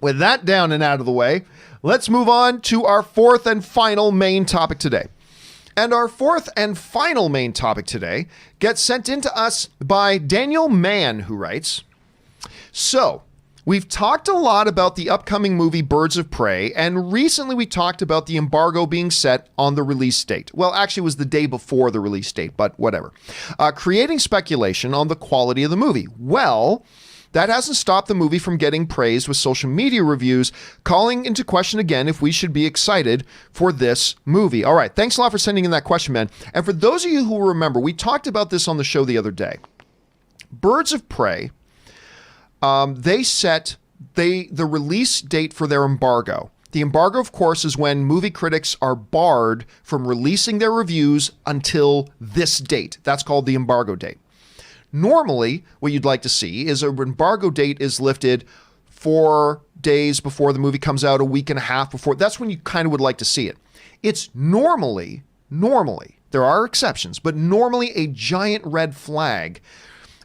With that down and out of the way, let's move on to our fourth and final main topic today. And our fourth and final main topic today gets sent in to us by Daniel Mann, who writes, so, we've talked a lot about the upcoming movie Birds of Prey, and recently we talked about the embargo being set on the release date. Well, actually it was the day before the release date, but whatever. Creating speculation on the quality of the movie. Well, that hasn't stopped the movie from getting praised, with social media reviews calling into question again if we should be excited for this movie. All right, thanks a lot for sending in that question, man. And for those of you who remember, we talked about this on the show the other day. Birds of Prey, they set the release date for their embargo. The embargo, of course, is when movie critics are barred from releasing their reviews until this date. That's called the embargo date. Normally, what you'd like to see is an embargo date is lifted 4 days before the movie comes out, a week and a half before. That's when you kind of would like to see it. It's normally, there are exceptions, but normally a giant red flag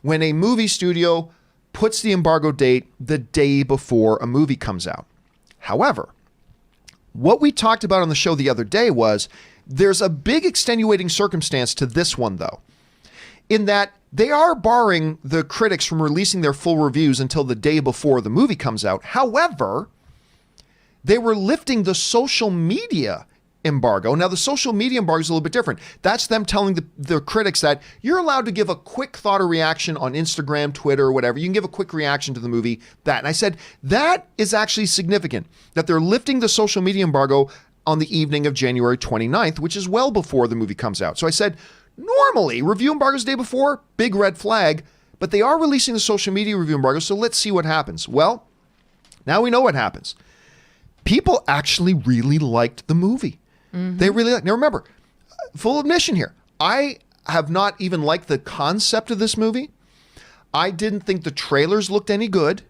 when a movie studio puts the embargo date the day before a movie comes out. However, what we talked about on the show the other day was there's a big extenuating circumstance to this one, though, in that they are barring the critics from releasing their full reviews until the day before the movie comes out. However, they were lifting the social media embargo. Now, the social media embargo is a little bit different. That's them telling the critics that you're allowed to give a quick thought or reaction on Instagram, Twitter, or whatever. You can give a quick reaction to the movie, that. And I said, that is actually significant, that they're lifting the social media embargo on the evening of January 29th, which is well before the movie comes out. So I said, normally, review embargoes the day before, big red flag, but they are releasing the social media review embargo, so let's see what happens. Well, now we know what happens. People actually really liked the movie. Mm-hmm. They really liked. Now remember, full admission here, I have not even liked the concept of this movie. I didn't think the trailers looked any good.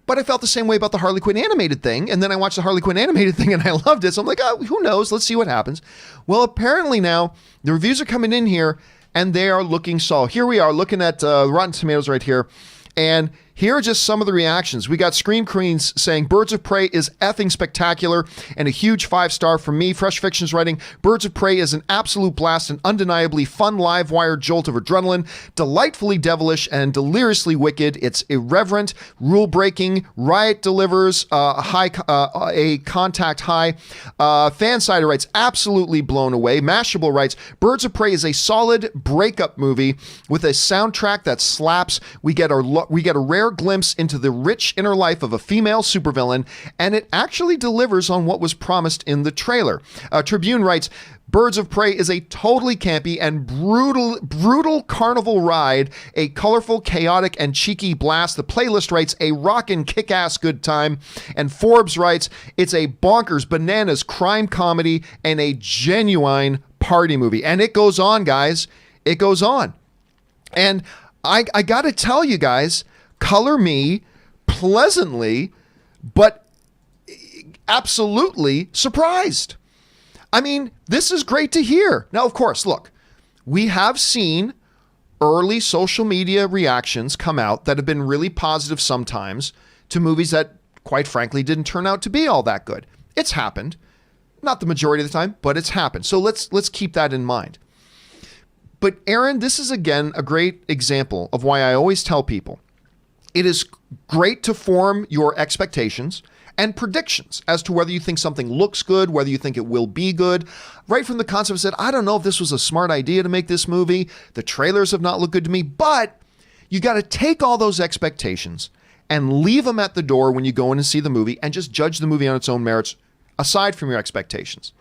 But I felt the same way about the Harley Quinn animated thing. And then I watched the Harley Quinn animated thing and I loved it. So I'm like, oh, who knows? Let's see what happens. Well, apparently now the reviews are coming in here and they are looking solid. Here we are looking at Rotten Tomatoes right here. And here are just some of the reactions. We got Scream Queens saying Birds of Prey is effing spectacular and a huge 5-star from me. Fresh Fiction's writing, Birds of Prey is an absolute blast, an undeniably fun live wire jolt of adrenaline, delightfully devilish and deliriously wicked. It's irreverent, rule breaking. Riot delivers a contact high. Fansider writes, absolutely blown away. Mashable writes, Birds of Prey is a solid breakup movie with a soundtrack that slaps. We get a rare glimpse into the rich inner life of a female supervillain, and it actually delivers on what was promised in the trailer. Tribune writes, Birds of Prey is a totally campy and brutal carnival ride, a colorful, chaotic, and cheeky blast. The Playlist writes, a rockin' kick-ass good time. And Forbes writes, it's a bonkers, bananas crime comedy and a genuine party movie. And it goes on, guys. It goes on. And I got to tell you guys, color me pleasantly, but absolutely surprised. I mean, this is great to hear. Now, of course, look, we have seen early social media reactions come out that have been really positive sometimes to movies that, quite frankly, didn't turn out to be all that good. It's happened. Not the majority of the time, but it's happened. So let's keep that in mind. But Aaron, this is again a great example of why I always tell people it is great to form your expectations and predictions as to whether you think something looks good, whether you think it will be good. Right from the concept, I said, I don't know if this was a smart idea to make this movie. The trailers have not looked good to me, but you got to take all those expectations and leave them at the door when you go in and see the movie and just judge the movie on its own merits aside from your expectations.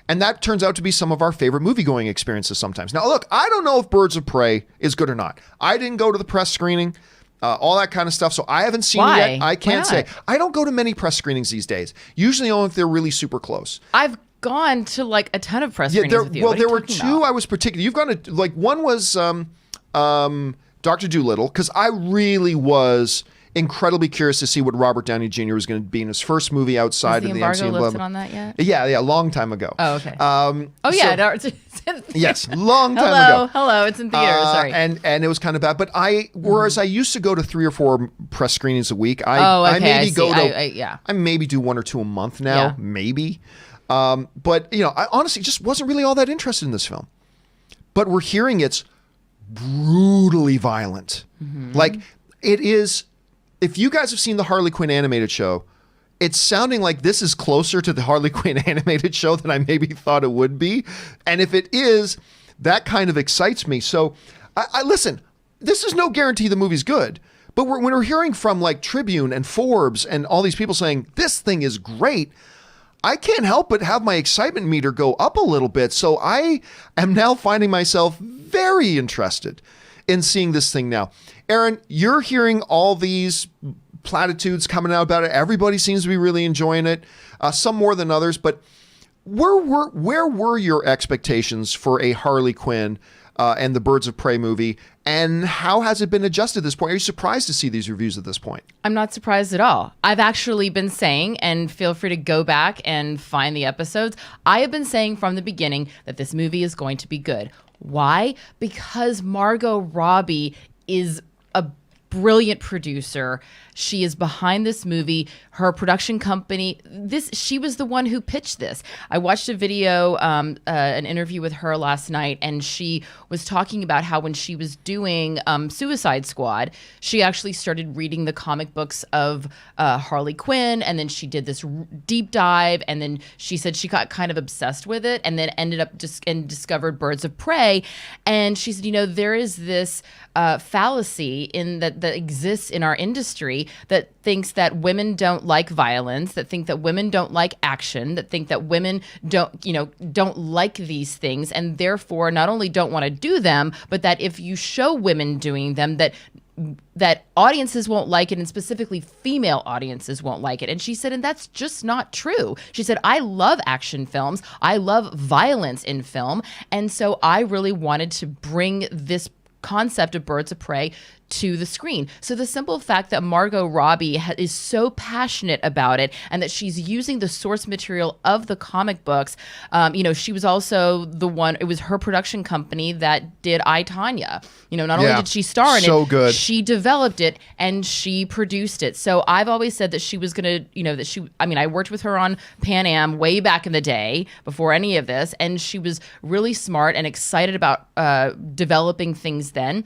And that turns out to be some of our favorite movie-going experiences sometimes. Now, look, I don't know if Birds of Prey is good or not. I didn't go to the press screening, all that kind of stuff, so I haven't seen it yet. I can't say. I don't go to many press screenings these days. Usually only if they're really super close. I've gone to like a ton of press screenings with you. Well, there were two I was particular. You've gone to, like, one was Dr. Dolittle, because I really was incredibly curious to see what Robert Downey Jr. was going to be in his first movie outside of the MCU. Is the embargo lifted on that yet? Yeah, long time ago. Oh, okay. Yes, long time ago. Hello, it's in theaters. Sorry. And it was kind of bad. But whereas I used to go to 3 or 4 press screenings a week, I maybe go to, I maybe do 1 or 2 a month now, maybe. But, I honestly just wasn't really all that interested in this film. But we're hearing it's brutally violent. Like, it is, if you guys have seen the Harley Quinn animated show, it's sounding like this is closer to the Harley Quinn animated show than I maybe thought it would be. And if it is, that kind of excites me. So, I listen, this is no guarantee the movie's good. But when we're hearing from like Tribune and Forbes and all these people saying, this thing is great, I can't help but have my excitement meter go up a little bit. So I am now finding myself very interested in seeing this thing now. Aaron, you're hearing all these platitudes coming out about it. Everybody seems to be really enjoying it, some more than others. But where were your expectations for a Harley Quinn and the Birds of Prey movie, and how has it been adjusted at this point? Are you surprised to see these reviews at this point? I'm not surprised at all. I've actually been saying, and feel free to go back and find the episodes, I have been saying from the beginning that this movie is going to be good. Why? Because Margot Robbie is a brilliant producer. She is behind this movie. Her production company, she was the one who pitched this. I watched a video, an interview with her last night, and she was talking about how when she was doing Suicide Squad, she actually started reading the comic books of Harley Quinn, and then she did this deep dive, and then she said she got kind of obsessed with it, and then ended up and discovered Birds of Prey. And she said, there is this fallacy that exists in our industry that thinks that women don't like violence, that think that women don't like action, that think that women don't like these things, and therefore not only don't want to do them, but that if you show women doing them, that audiences won't like it, and specifically female audiences won't like it. And she said, and that's just not true. She said, I love action films. I love violence in film. And so I really wanted to bring this concept of Birds of Prey to the screen. So the simple fact that Margot Robbie is so passionate about it, and that she's using the source material of the comic books, she was also the one, it was her production company that did I, Tonya. Not only did she star in it, good. She developed it and she produced it. So I've always said that she was going to, I worked with her on Pan Am way back in the day before any of this, and she was really smart and excited about developing things then.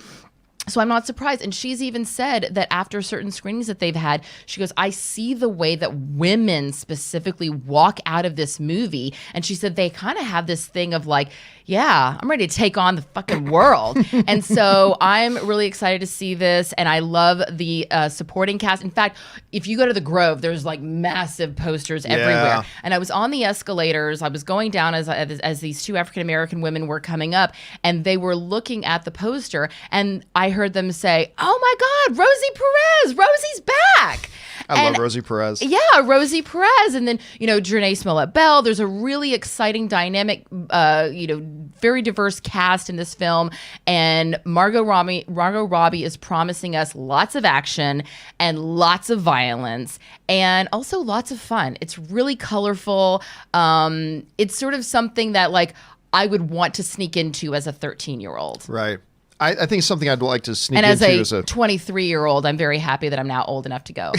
So I'm not surprised. And she's even said that after certain screenings that they've had, she goes, I see the way that women specifically walk out of this movie. And she said they kind of have this thing of like, yeah, I'm ready to take on the fucking world. And so I'm really excited to see this. And I love the supporting cast. In fact, if you go to the Grove, there's like massive posters everywhere. And I was on the escalators. I was going down as these 2 African-American women were coming up, and they were looking at the poster, and I heard them say, oh my God, Rosie Perez, Rosie's back. I love Rosie Perez. Yeah, Rosie Perez. And then, Janae Smollett-Bell. There's a really exciting, dynamic, very diverse cast in this film. And Margot Robbie is promising us lots of action and lots of violence and also lots of fun. It's really colorful. It's sort of something that like I would want to sneak into as a 13-year-old. Right. I think it's something I'd like to sneak into. And as a 23-year-old, I'm very happy that I'm now old enough to go.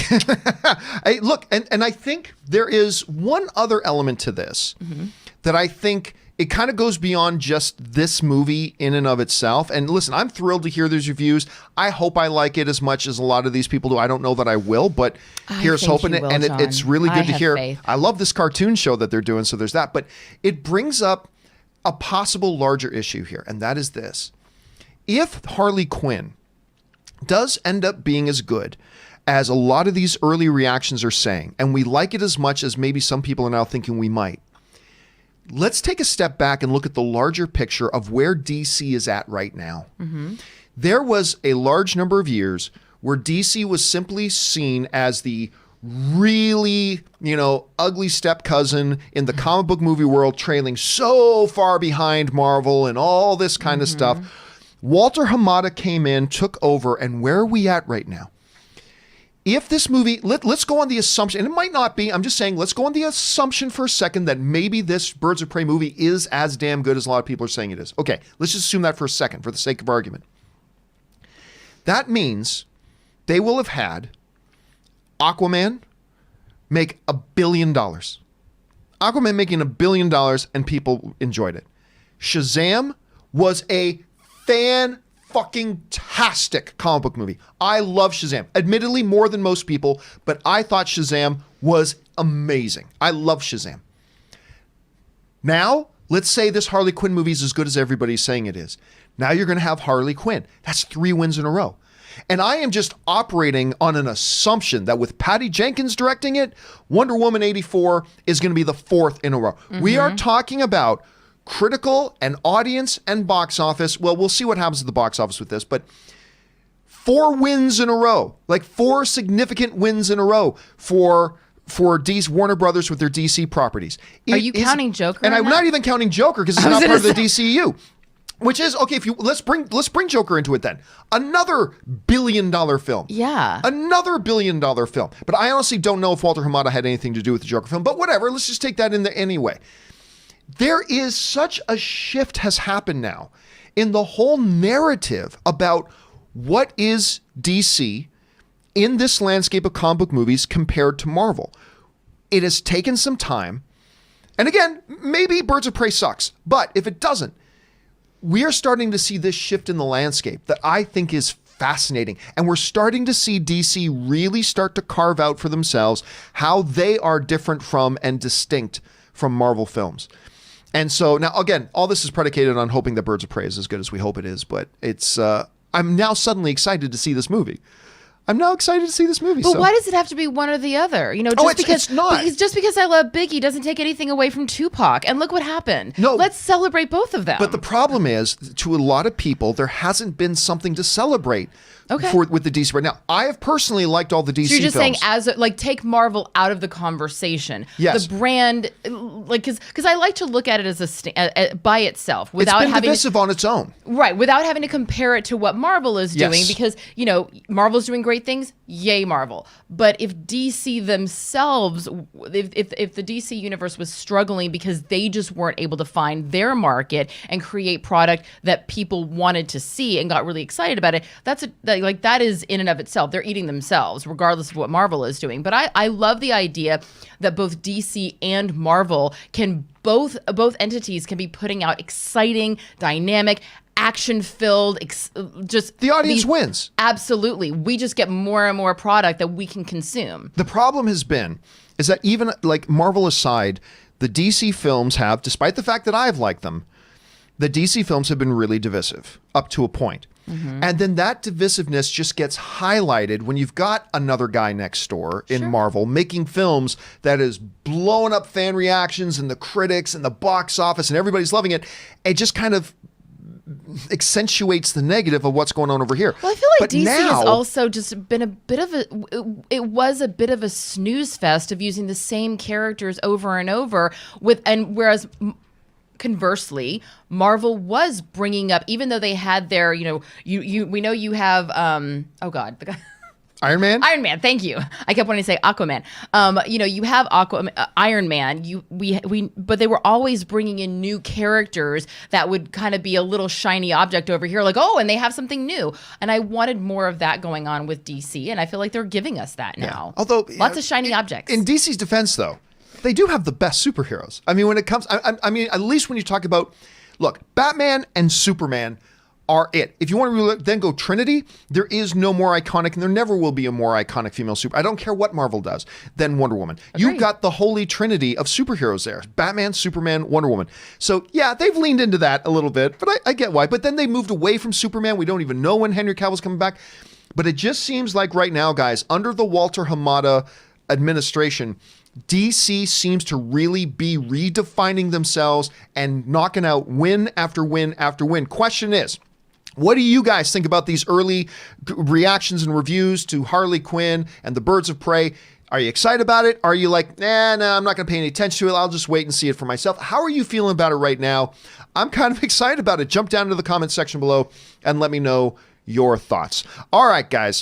Look, and I think there is one other element to this that I think it kind of goes beyond just this movie in and of itself. And listen, I'm thrilled to hear these reviews. I hope I like it as much as a lot of these people do. I don't know that I will, but here's hoping. And it's really good to hear. Faith. I love this cartoon show that they're doing, so there's that. But it brings up a possible larger issue here, and that is this. If Harley Quinn does end up being as good as a lot of these early reactions are saying, and we like it as much as maybe some people are now thinking we might, let's take a step back and look at the larger picture of where DC is at right now. There was a large number of years where DC was simply seen as the really, ugly step cousin in the comic book movie world, trailing so far behind Marvel and all this kind of stuff. Walter Hamada came in, took over, and where are we at right now? if this movie, let's go on the assumption, and it might not be, I'm just saying, let's go on the assumption for a second that maybe this Birds of Prey movie is as damn good as a lot of people are saying it is. Okay, let's just assume that for a second, for the sake of argument. That means they will have had Aquaman make $1 billion. Aquaman making $1 billion and people enjoyed it. Shazam was a fan-fucking-tastic comic book movie. I love Shazam. Admittedly, more than most people, but I thought Shazam was amazing. I love Shazam. Now, let's say this Harley Quinn movie is as good as everybody's saying it is. Now you're going to have Harley Quinn. That's 3 wins in a row. And I am just operating on an assumption that with Patty Jenkins directing it, Wonder Woman 84 is going to be the 4th in a row. Mm-hmm. We are talking about critical and audience and box office. Well, we'll see what happens at the box office with this, but 4 wins in a row, like 4 significant wins in a row for Warner Brothers with their DC properties. Are you counting Joker? And I'm not even counting Joker because it's not part of the DCU. Which is, okay, if you let's bring Joker into it then. Another $1 billion film. Yeah. Another $1 billion film. But I honestly don't know if Walter Hamada had anything to do with the Joker film, but whatever, let's just take that in there anyway. There is such a shift has happened now in the whole narrative about what is DC in this landscape of comic book movies compared to Marvel. It has taken some time. And again, maybe Birds of Prey sucks, but if it doesn't, we are starting to see this shift in the landscape that I think is fascinating. And we're starting to see DC really start to carve out for themselves how they are different from and distinct from Marvel films. And so now, again, all this is predicated on hoping that Birds of Prey is as good as we hope it is. But it's, I'm now suddenly excited to see this movie. But why does it have to be one or the other? You know, it's not. Just because I love Biggie doesn't take anything away from Tupac. And look what happened. No, let's celebrate both of them. But the problem is, to a lot of people, there hasn't been something to celebrate. With the DC right now. I have personally liked all the DC films. So you're just saying, take Marvel out of the conversation. Yes. The brand, because I like to look at it as by itself without having divisive on its own. Right, without having to compare it to what Marvel is doing. Yes. Because, Marvel's doing great things, yay Marvel. But if DC themselves, if the DC universe was struggling because they just weren't able to find their market and create product that people wanted to see and got really excited about it, that is in and of itself. They're eating themselves, regardless of what Marvel is doing. But I love the idea that both DC and Marvel can both entities can be putting out exciting, dynamic, action-filled, just the audience wins. Absolutely, we just get more and more product that we can consume. The problem is that even like Marvel aside, the DC films have, despite the fact that I've liked them, the DC films have been really divisive up to a point. Mm-hmm. And then that divisiveness just gets highlighted when you've got another guy next door in Marvel making films that is blowing up fan reactions and the critics and the box office and everybody's loving it. It just kind of accentuates the negative of what's going on over here. Well, I feel like DC has also just been a bit of a bit of a snooze fest of using the same characters over and over whereas conversely, Marvel was bringing up, even though they had their, we know you have, the guy. Iron Man? Iron Man, thank you. I kept wanting to say Aquaman. You have Iron Man. But they were always bringing in new characters that would kind of be a little shiny object over here, like, and they have something new. And I wanted more of that going on with DC, and I feel like they're giving us that now. Yeah. Although lots of shiny objects. In DC's defense, though, they do have the best superheroes. I mean, when it comes, at least when you talk about, look, Batman and Superman are it. If you want to then go Trinity, there is no more iconic, and there never will be a more iconic female super. I don't care what Marvel does than Wonder Woman. Agreed. You've got the holy trinity of superheroes there: Batman, Superman, Wonder Woman. So yeah, they've leaned into that a little bit, but I get why. But then they moved away from Superman. We don't even know when Henry Cavill's coming back. But it just seems like right now, guys, under the Walter Hamada administration, DC seems to really be redefining themselves and knocking out win after win after win. Question is, what do you guys think about these early reactions and reviews to Harley Quinn and the Birds of Prey? Are you excited about it? Are you like, no, I'm not going to pay any attention to it. I'll just wait and see it for myself. How are you feeling about it right now? I'm kind of excited about it. Jump down to the comment section below and let me know your thoughts. All right, guys.